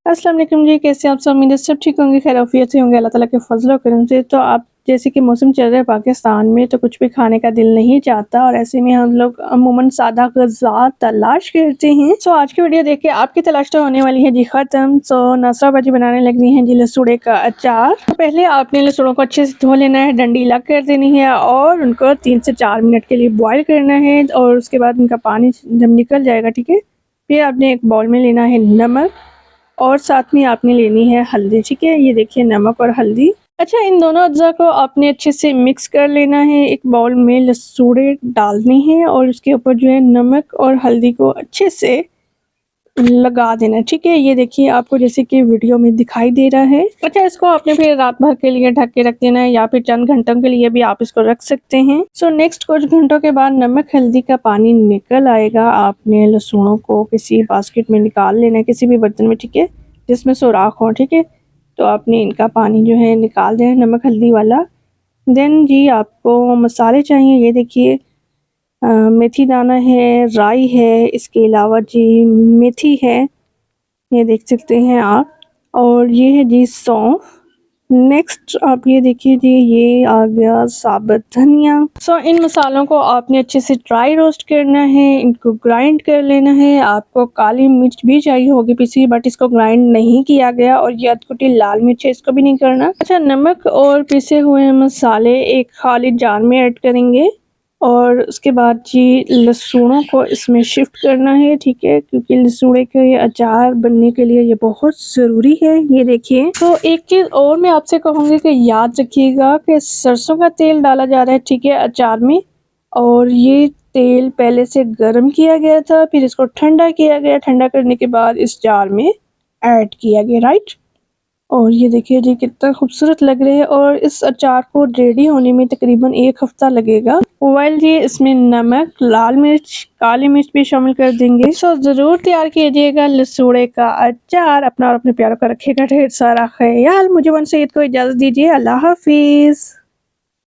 अस्सलाम वालेकुम जी, कैसे हैं आप सब? उम्मीद है सब ठीक होंगे, खैर-आफ़ियत से होंगे अल्लाह ताला के फ़ज़ल और करम से। तो आप जैसे कि मौसम चल रहा है पाकिस्तान में, तो कुछ भी खाने का दिल नहीं चाहता और ऐसे में हम लोग अमूमन सादा ग़िज़ा तलाश करते हैं। सो आज की वीडियो देख के आपकी तलाश तो होने वाली है जी ख़त्म। सो नाश्ता भाजी बनाने लगी हैं जी लसूड़े का अचार। तो पहले आपने लसूड़ों को अच्छे से धो लेना है, डंडी अलग कर देनी है और उनको 3 से 4 मिनट के लिए बॉयल करना है और उसके बाद उनका पानी जब निकल जाएगा, ठीक है? फिर आपने एक बाउल में लेना है नमक और साथ में आपने लेनी है हल्दी, ठीक है? ये देखिए नमक और हल्दी। अच्छा, इन दोनों अज्जा को आपने अच्छे से मिक्स कर लेना है। एक बाउल में लसूड़े डालने हैं और उसके ऊपर जो है नमक और हल्दी को अच्छे से लगा देना है, ठीक है? ये देखिए आपको जैसे कि वीडियो में दिखाई दे रहा है। अच्छा, इसको आपने फिर रात भर के लिए ढक के रख देना है या फिर चंद घंटों के लिए भी आप इसको रख सकते हैं। सो नेक्स्ट कुछ घंटों के बाद नमक हल्दी का पानी निकल आएगा। आपने लहसुनों को किसी बास्केट में निकाल लेना है, किसी भी बर्तन में, ठीक है? जिसमें सुराख हो, ठीक है? तो आपने इनका पानी जो है निकाल देना है नमक हल्दी वाला। देन जी आपको मसाले चाहिए, ये देखिए मेथी दाना है, राई है, इसके अलावा जी मेथी है, ये देख सकते हैं आप, और ये है जी सौंफ। नेक्स्ट आप ये देखिए जी, ये आ गया साबुत धनिया। सो इन मसालों को आपने अच्छे से ड्राई रोस्ट करना है, इनको ग्राइंड कर लेना है। आपको काली मिर्च भी चाहिए होगी पिसी, बट इसको ग्राइंड नहीं किया गया, और ये अधकुटी लाल मिर्च है, इसको भी नहीं करना। अच्छा, नमक और पिसे हुए मसाले एक खाली जार में ऐड करेंगे और उसके बाद जी लहसुनों को इसमें शिफ्ट करना है, ठीक है? क्योंकि लहसुन के ये अचार बनने के लिए ये बहुत ज़रूरी है। ये देखिए, तो एक चीज़ और मैं आपसे कहूँगी कि याद रखिएगा कि सरसों का तेल डाला जा रहा है, ठीक है, अचार में, और ये तेल पहले से गर्म किया गया था, फिर इसको ठंडा किया गया, ठंडा करने के बाद इस जार में ऐड किया गया, राइट? और ये देखिए जी कितना खूबसूरत लग रहे हैं, और इस अचार को रेडी होने में तकरीबन 1 हफ्ता लगेगा। वेल जी, इसमें नमक, लाल मिर्च, काली मिर्च भी शामिल कर देंगे। सो ज़रूर तैयार कीजिएगा लसूड़े का अचार। अपना और अपने प्यारों का रखिएगा ढेर सारा ख्याल। मुझे वन सईद को इजाज़त दीजिए। अल्लाह हाफ़िज़।